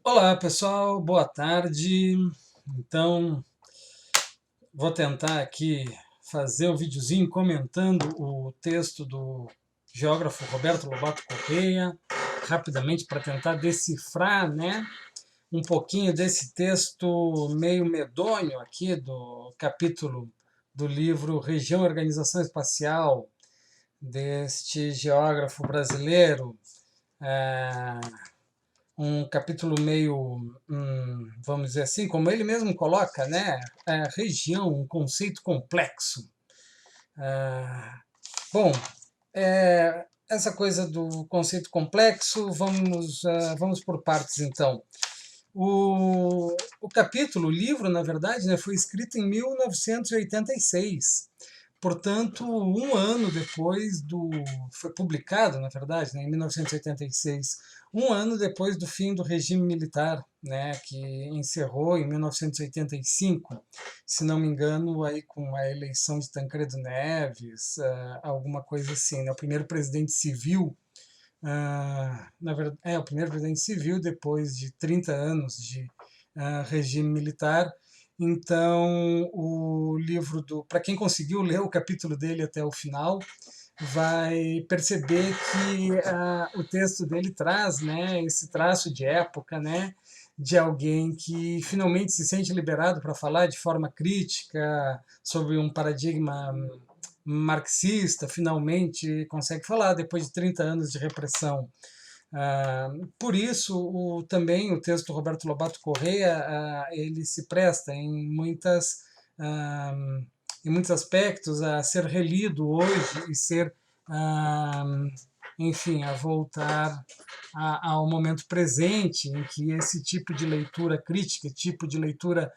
Olá pessoal, boa tarde. Então, vou tentar aqui fazer um videozinho comentando o texto do geógrafo Roberto Lobato Correia, rapidamente para tentar decifrar, né, um pouquinho desse texto meio medonho aqui do capítulo do livro Região e Organização Espacial, deste geógrafo brasileiro. É, um capítulo meio, vamos dizer assim, como ele mesmo coloca, né? Região, um conceito complexo. Ah, bom, essa coisa do conceito complexo, vamos por partes então. O capítulo, o livro, na verdade, né, foi escrito em 1986. Portanto, um ano depois do. Foi publicado, na verdade, né, em 1986, um ano depois do fim do regime militar, né, que encerrou em 1985, se não me engano, aí com a eleição de Tancredo Neves, alguma coisa assim, né, o primeiro presidente civil. Na verdade, o primeiro presidente civil depois de 30 anos de regime militar. Então, o livro do, para quem conseguiu ler o capítulo dele até o final, vai perceber que o texto dele traz, né, esse traço de época, né, de alguém que finalmente se sente liberado para falar de forma crítica sobre um paradigma marxista, finalmente consegue falar depois de 30 anos de repressão. Por isso, também o texto do Roberto Lobato Correia, ele se presta ah, em muitos aspectos a ser relido hoje e ser, ah, enfim, a voltar ao momento presente em que esse tipo de leitura crítica, tipo de leitura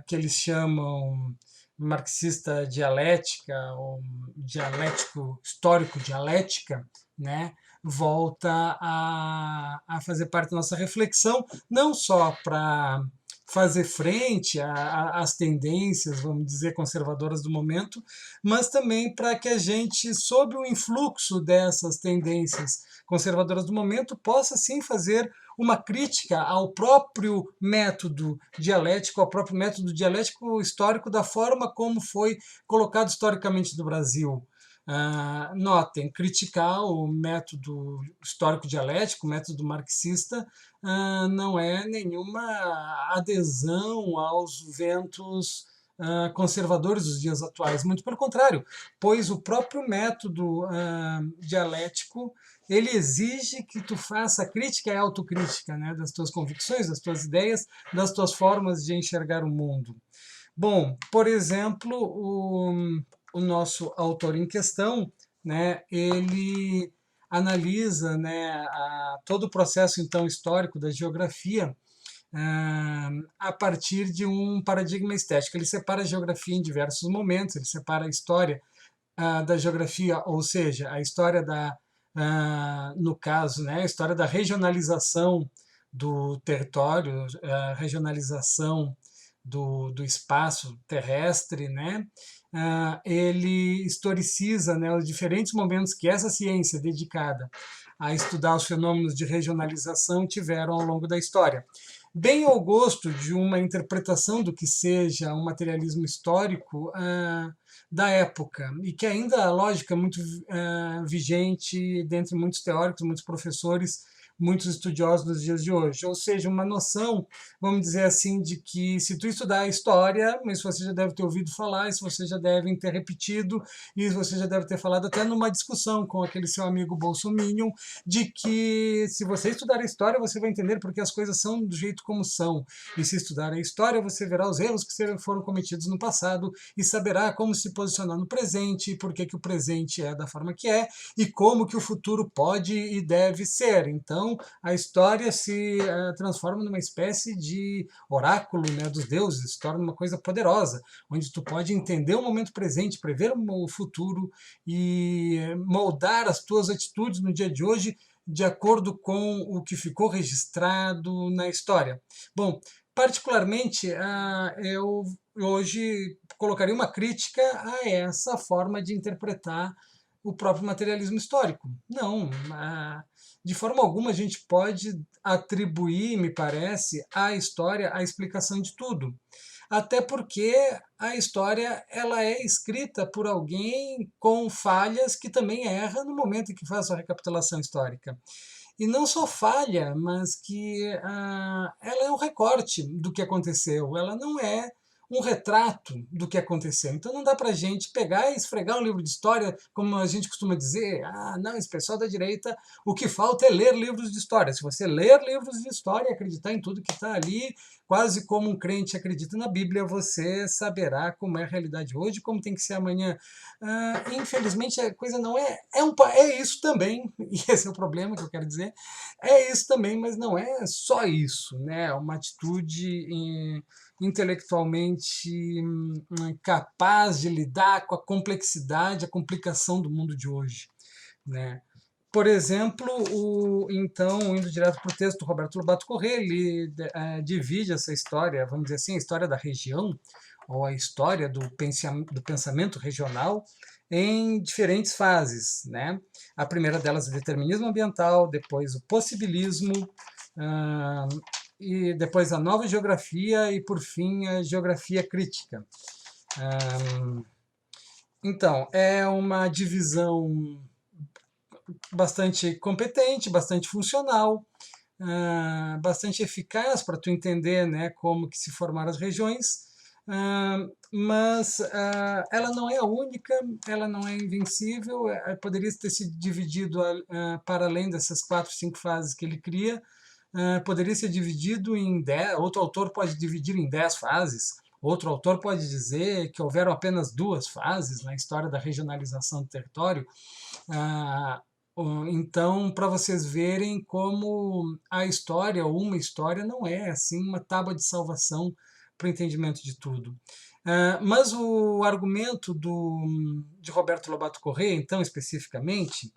que eles chamam marxista dialética ou dialético histórico dialética, né, volta a fazer parte da nossa reflexão, não só para fazer frente às tendências, vamos dizer, conservadoras do momento, mas também para que a gente, sob o influxo dessas tendências conservadoras do momento, possa sim fazer uma crítica ao próprio método dialético, ao próprio método dialético histórico da forma como foi colocado historicamente no Brasil. Notem, criticar o método histórico dialético, o método marxista, não é nenhuma adesão aos ventos conservadores dos dias atuais, muito pelo contrário, pois o próprio método dialético ele exige que tu faça crítica e autocrítica, né, das tuas convicções, das tuas ideias, das tuas formas de enxergar o mundo. Bom, por exemplo, o nosso autor em questão, né, ele analisa, né, todo o processo então histórico da geografia a partir de um paradigma estético. Ele separa a geografia em diversos momentos, ele separa a história da geografia, ou seja, a história no caso, né, a história da regionalização do território, a regionalização do espaço terrestre, né? Ele historiciza, né, os diferentes momentos que essa ciência dedicada a estudar os fenômenos de regionalização tiveram ao longo da história. Bem ao gosto de uma interpretação do que seja um materialismo histórico da época, e que ainda a lógica é muito vigente dentre muitos teóricos, muitos professores, muitos estudiosos nos dias de hoje. Ou seja, uma noção, vamos dizer assim, de que se tu estudar a história, mas você já deve ter ouvido falar, isso você já deve ter repetido, e você já deve ter falado até numa discussão com aquele seu amigo bolsominion, de que se você estudar a história, você vai entender porque as coisas são do jeito como são. E se estudar a história, você verá os erros que foram cometidos no passado e saberá como se posicionar no presente, por que o presente é da forma que é e como que o futuro pode e deve ser. Então, a história se transforma numa espécie de oráculo, né, dos deuses, se torna uma coisa poderosa, onde tu pode entender o momento presente, prever o futuro e moldar as tuas atitudes no dia de hoje de acordo com o que ficou registrado na história. Bom, particularmente, eu hoje colocaria uma crítica a essa forma de interpretar o próprio materialismo histórico. Não, de forma alguma a gente pode atribuir, me parece, à história a explicação de tudo. Até porque a história ela é escrita por alguém com falhas que também erra no momento em que faz a recapitulação histórica. E não só falha, mas que ela é um recorte do que aconteceu, ela não é um retrato do que aconteceu. Então não dá para a gente pegar e esfregar um livro de história, como a gente costuma dizer, não, esse pessoal da direita, o que falta é ler livros de história. Se você ler livros de história e acreditar em tudo que está ali, quase como um crente acredita na Bíblia, você saberá como é a realidade hoje, como tem que ser amanhã. Infelizmente a coisa não é isso também, e esse é o problema que eu quero dizer, é isso também, mas não é só isso, né? É uma atitude intelectualmente capaz de lidar com a complexidade, a complicação do mundo de hoje, né? Por exemplo, então, indo direto para o texto do Roberto Lobato Corrêa, ele divide essa história, vamos dizer assim, a história da região, ou a história do pensamento regional, em diferentes fases, né? A primeira delas é o determinismo ambiental, depois o possibilismo, e depois a nova geografia e, por fim, a geografia crítica. Então, é uma divisão bastante competente, bastante funcional, bastante eficaz para tu entender, né, como que se formaram as regiões, mas ela não é a única, ela não é invencível, poderia ter sido dividido para além dessas 4, 5 fases que ele cria, poderia ser dividido em 10, outro autor pode dividir em 10 fases, outro autor pode dizer que houveram apenas 2 fases na história da regionalização do território. Então, para vocês verem como a história, ou uma história, não é assim uma tábua de salvação para o entendimento de tudo. Mas o argumento de Roberto Lobato Corrêa, então, especificamente,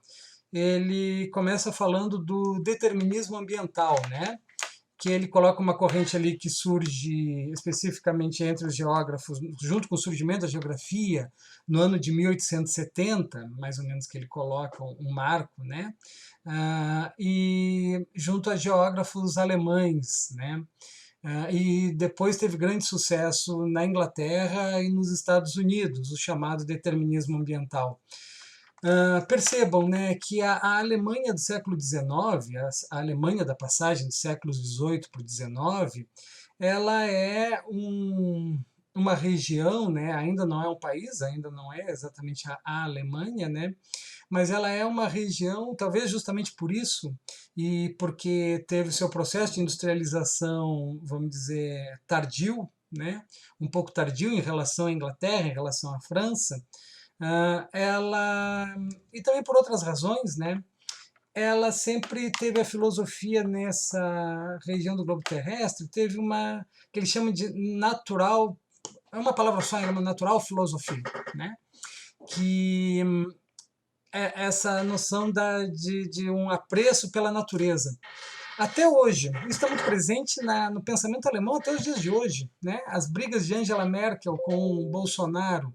ele começa falando do determinismo ambiental, né? Que ele coloca uma corrente ali que surge especificamente entre os geógrafos, junto com o surgimento da geografia, no ano de 1870, mais ou menos, que ele coloca um marco, né? E junto a geógrafos alemães, né? E depois teve grande sucesso na Inglaterra e nos Estados Unidos, o chamado determinismo ambiental. Percebam, né, que a Alemanha do século XIX, a Alemanha da passagem dos séculos XVIII para o XIX, ela é uma região, né, ainda não é um país, ainda não é exatamente a Alemanha, né, mas ela é uma região, talvez justamente por isso, e porque teve seu processo de industrialização, vamos dizer, tardio, né, um pouco tardio em relação à Inglaterra, em relação à França, ela, e também por outras razões, né, ela sempre teve a filosofia nessa região do globo terrestre, teve uma, que eles chamam de natural, é uma palavra só, é uma natural filosofia, né, que é essa noção de um apreço pela natureza. Até hoje, isso está muito presente no pensamento alemão até os dias de hoje, né? As brigas de Angela Merkel com Bolsonaro,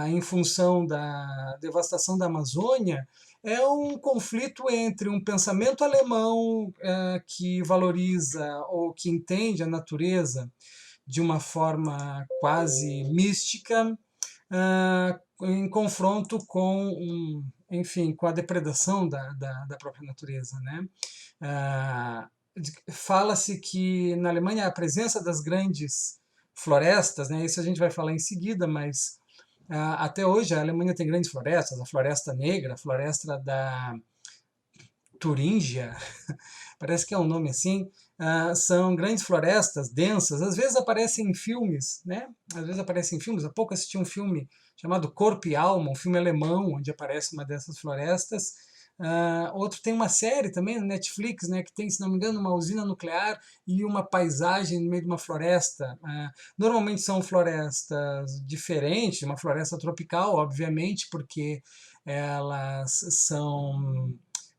em função da devastação da Amazônia, é um conflito entre um pensamento alemão que valoriza ou que entende a natureza de uma forma quase mística, em confronto com, enfim, com a depredação da própria natureza, né? Fala-se que na Alemanha a presença das grandes florestas, né? Isso a gente vai falar em seguida, mas até hoje a Alemanha tem grandes florestas, a Floresta Negra, a Floresta da Turíngia, parece que é um nome assim, são grandes florestas densas, às vezes aparecem em filmes, né? Às vezes aparecem em filmes. Há pouco assisti um filme chamado Corpo e Alma, um filme alemão, onde aparece uma dessas florestas. Outro tem uma série também no Netflix, né, que tem, se não me engano, uma usina nuclear e uma paisagem no meio de uma floresta. Normalmente são florestas diferentes, uma floresta tropical, obviamente, porque elas são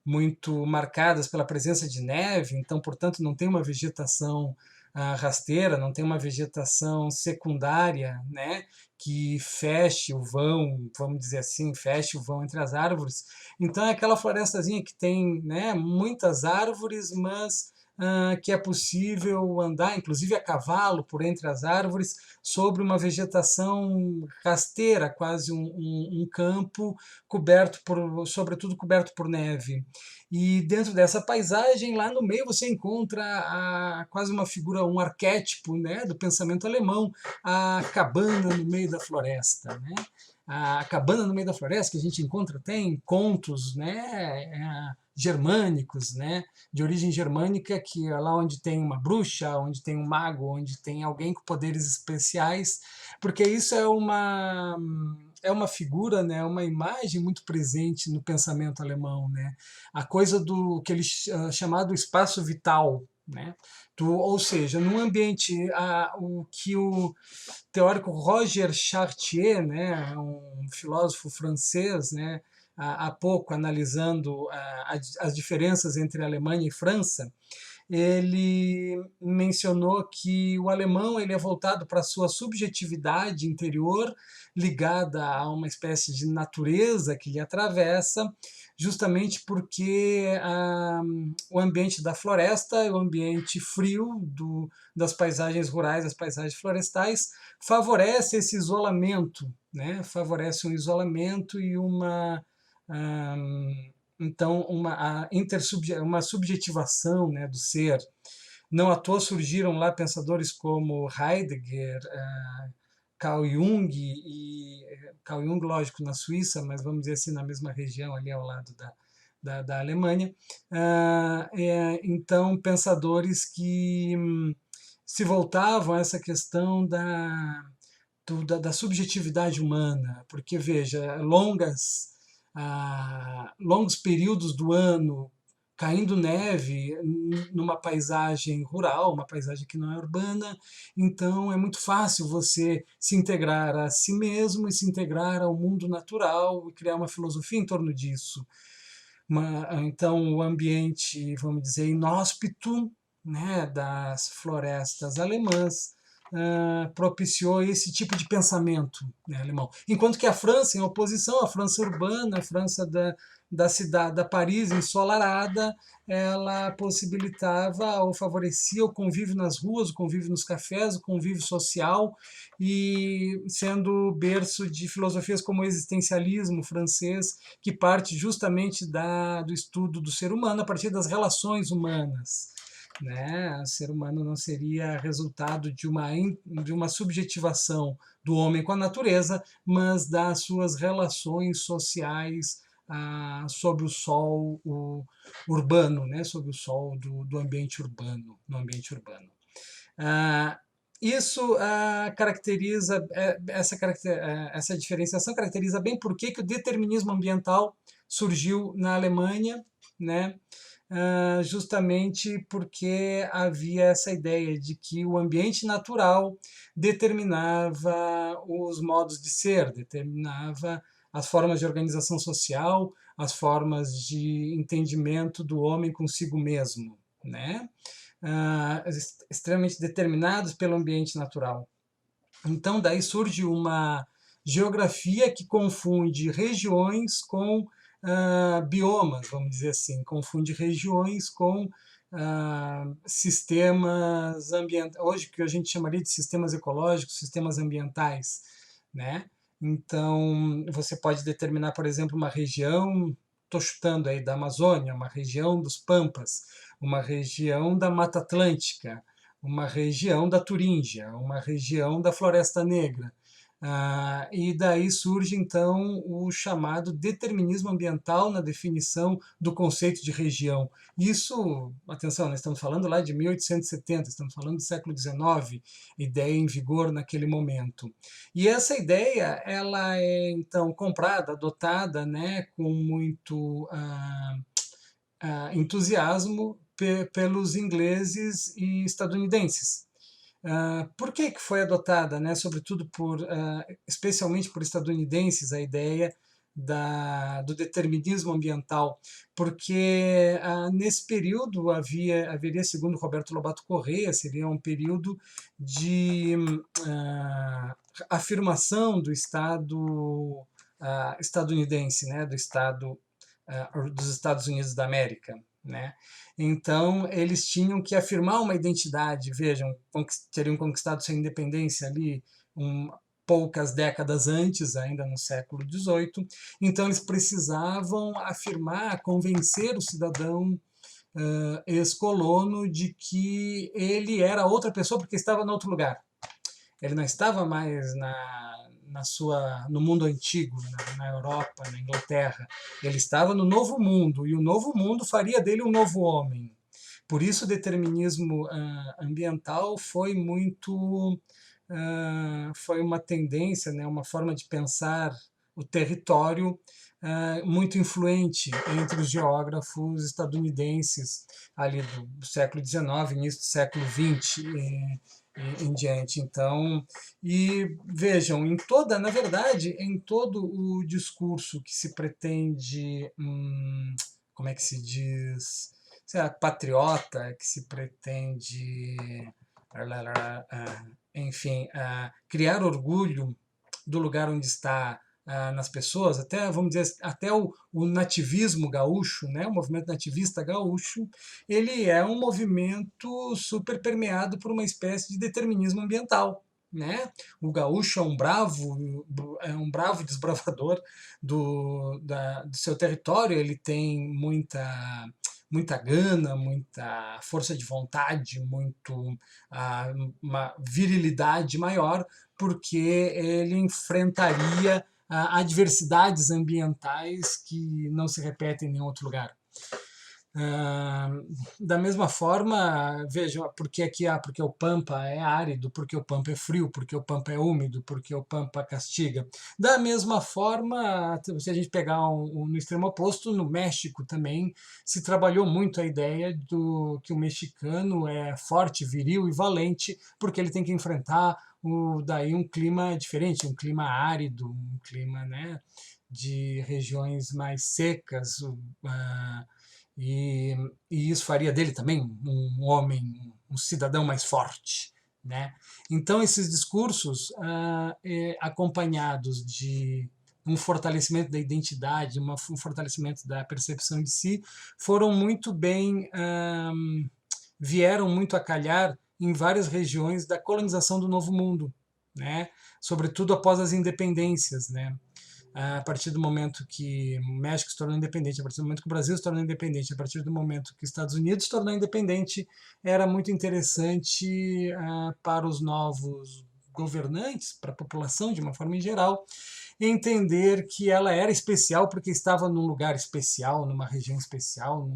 muito marcadas pela presença de neve, então, portanto, não tem uma vegetação rasteira, não tem uma vegetação secundária, né, que feche o vão, vamos dizer assim, feche o vão entre as árvores. Então é aquela florestazinha que tem, né, muitas árvores, mas que é possível andar, inclusive a cavalo, por entre as árvores, sobre uma vegetação rasteira, quase um campo coberto por, sobretudo coberto por neve. E dentro dessa paisagem, lá no meio, você encontra quase uma figura, um arquétipo, né, do pensamento alemão, a cabana no meio da floresta, né? A cabana no meio da floresta, que a gente encontra até em contos, né, germânicos, né, de origem germânica, que é lá onde tem uma bruxa, onde tem um mago, onde tem alguém com poderes especiais, porque isso é uma figura, né, uma imagem muito presente no pensamento alemão, né, a coisa do que ele chamado espaço vital, né, ou seja, num ambiente, o que o teórico Roger Chartier, né, um filósofo francês, né, há pouco analisando as diferenças entre Alemanha e França, ele mencionou que o alemão ele é voltado para a sua subjetividade interior, ligada a uma espécie de natureza que lhe atravessa, justamente porque o ambiente da floresta, o ambiente frio das paisagens rurais, das paisagens florestais, favorece esse isolamento, né? Favorece um isolamento e então uma subjetivação, né, do ser. Não à toa surgiram lá pensadores como Heidegger, Carl Jung, lógico, na Suíça, mas vamos dizer assim, na mesma região, ali ao lado da Alemanha. Então, pensadores que se voltavam a essa questão da subjetividade humana, porque, veja, longos períodos do ano caindo neve numa paisagem rural, uma paisagem que não é urbana, então é muito fácil você se integrar a si mesmo e se integrar ao mundo natural e criar uma filosofia em torno disso. Então, o ambiente, vamos dizer, inóspito, né, das florestas alemãs propiciou esse tipo de pensamento, né, alemão. Enquanto que a França, em oposição, a França urbana, a França da cidade, da Paris ensolarada, ela possibilitava ou favorecia o convívio nas ruas, o convívio nos cafés, o convívio social, e sendo berço de filosofias como o existencialismo francês, que parte justamente do estudo do ser humano a partir das relações humanas. Né? O ser humano não seria resultado de uma subjetivação do homem com a natureza, mas das suas relações sociais sob o sol urbano, né? Sob o sol do ambiente urbano, no ambiente urbano. Isso caracteriza, essa diferenciação caracteriza bem por que o determinismo ambiental surgiu na Alemanha, né? Justamente porque havia essa ideia de que o ambiente natural determinava os modos de ser, determinava as formas de organização social, as formas de entendimento do homem consigo mesmo, né? Extremamente determinados pelo ambiente natural. Então, daí surge uma geografia que confunde regiões com biomas, vamos dizer assim, confunde regiões com sistemas ambientais, hoje que a gente chamaria de sistemas ecológicos, sistemas ambientais, né? Então, você pode determinar, por exemplo, uma região, estou chutando aí, da Amazônia, uma região dos Pampas, uma região da Mata Atlântica, uma região da Turíngia, uma região da Floresta Negra. E daí surge, então, o chamado determinismo ambiental na definição do conceito de região. Isso, atenção, nós estamos falando lá de 1870, estamos falando do século XIX, ideia em vigor naquele momento. E essa ideia, ela é, então, comprada, adotada, né, com muito entusiasmo pelos ingleses e estadunidenses. Por que foi adotada, né, sobretudo especialmente por estadunidenses, a ideia do determinismo ambiental, porque nesse período haveria, segundo Roberto Lobato Corrêa, seria um período de afirmação do Estado estadunidense, né, dos Estados Unidos da América, né? Então, eles tinham que afirmar uma identidade. Vejam, teriam conquistado sua independência ali poucas décadas antes, ainda no século XVIII. Então, eles precisavam afirmar, convencer o cidadão ex-colono de que ele era outra pessoa porque estava em outro lugar. Ele não estava mais no mundo antigo, na Europa, na Inglaterra. Ele estava no novo mundo, e o novo mundo faria dele um novo homem. Por isso o determinismo ambiental foi uma tendência, né, uma forma de pensar o território muito influente entre os geógrafos estadunidenses ali do século XIX, início do século XX em diante. Então, e vejam, na verdade, em todo o discurso que se pretende, como é que se diz, patriota, que se pretende, enfim, criar orgulho do lugar onde está nas pessoas, até, vamos dizer, até o nativismo gaúcho, né, o movimento nativista gaúcho, ele é um movimento super permeado por uma espécie de determinismo ambiental. Né? O gaúcho é um bravo desbravador do seu território, ele tem muita gana, muita força de vontade, uma virilidade maior, porque ele enfrentaria adversidades ambientais que não se repetem em nenhum outro lugar. Da mesma forma, veja, porque o Pampa é árido, porque o Pampa é frio, porque o Pampa é úmido, porque o Pampa castiga. Da mesma forma, se a gente pegar no extremo oposto, no México também se trabalhou muito a ideia que o mexicano é forte, viril e valente, porque ele tem que enfrentar daí um clima diferente, um clima árido, um clima, né, de regiões mais secas, e isso faria dele também um homem, um cidadão mais forte. Né? Então, esses discursos, acompanhados de um fortalecimento da identidade, um fortalecimento da percepção de si, vieram muito a calhar em várias regiões da colonização do Novo Mundo, né? Sobretudo após as independências, né? A partir do momento que o México se tornou independente, a partir do momento que o Brasil se tornou independente, a partir do momento que os Estados Unidos se tornou independente, era muito interessante para os novos governantes, para a população de uma forma em geral, entender que ela era especial porque estava num lugar especial, numa região especial,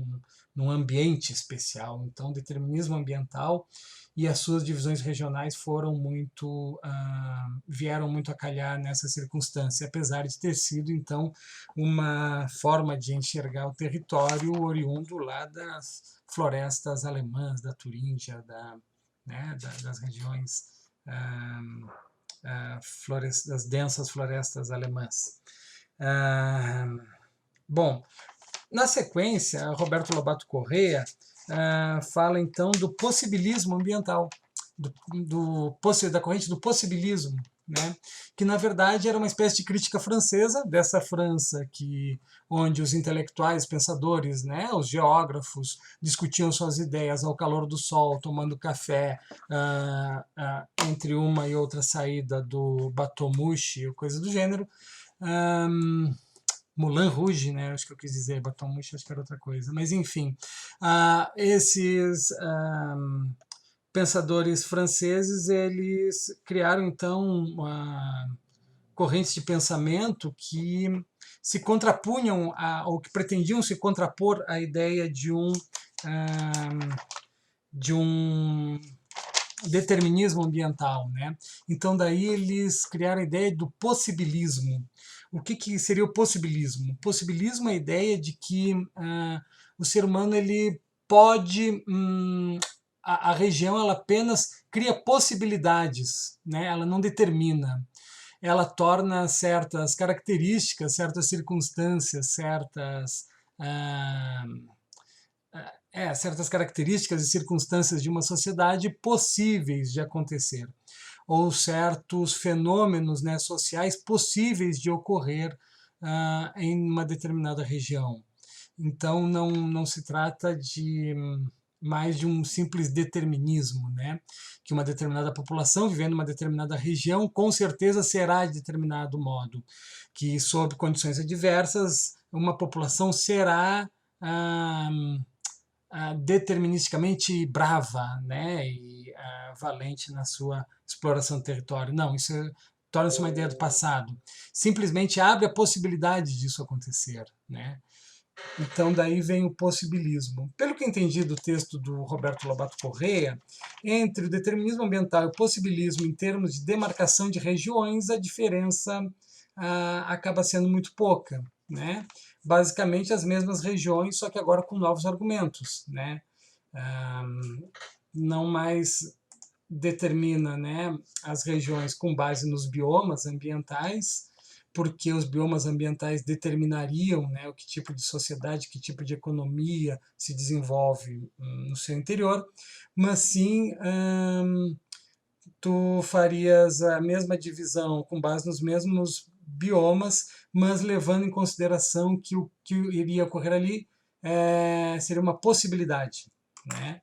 num ambiente especial. Então, o determinismo ambiental e as suas divisões regionais vieram muito a calhar nessa circunstância, apesar de ter sido, então, uma forma de enxergar o território oriundo lá das florestas alemãs, da Turíngia, das regiões das densas florestas alemãs. Bom, na sequência, Roberto Lobato Corrêa fala então do possibilismo ambiental, da corrente do possibilismo, né? Que na verdade era uma espécie de crítica francesa, dessa França onde os intelectuais, pensadores, né, os geógrafos, discutiam suas ideias ao calor do sol, tomando café entre uma e outra saída do Bateau Mouche, ou coisa do gênero. Moulin Rouge, né? Acho que eu quis dizer, Baton Rouge, acho que era outra coisa. Mas, enfim, esses pensadores franceses, eles criaram, então, correntes de pensamento que se contrapunham, ou que pretendiam se contrapor à ideia de um determinismo ambiental, né? Então, daí eles criaram a ideia do possibilismo. O que seria o possibilismo? O possibilismo é a ideia de que o ser humano ele pode, a região ela apenas cria possibilidades, né? Ela não determina. ela torna certas características, certas circunstâncias, certas características e circunstâncias de uma sociedade possíveis de acontecer, ou certos fenômenos, né, sociais possíveis de ocorrer em uma determinada região. Então, não se trata de mais de um simples determinismo, né? Que uma determinada população vivendo em uma determinada região com certeza será de determinado modo, que sob condições adversas uma população será deterministicamente brava, né? E valente na sua exploração do território. Não, isso torna-se uma ideia do passado. Simplesmente abre a possibilidade disso acontecer, né? Então, daí vem o possibilismo. Pelo que entendi do texto do Roberto Lobato Corrêa, entre o determinismo ambiental e o possibilismo em termos de demarcação de regiões, a diferença acaba sendo muito pouca, né? Basicamente as mesmas regiões, só que agora com novos argumentos, né? Não mais determina, né, as regiões com base nos biomas ambientais, porque os biomas ambientais determinariam, né, o que tipo de sociedade, que tipo de economia se desenvolve no seu interior, mas sim tu farias a mesma divisão com base nos mesmos biomas, mas levando em consideração que o que iria ocorrer ali seria uma possibilidade, né?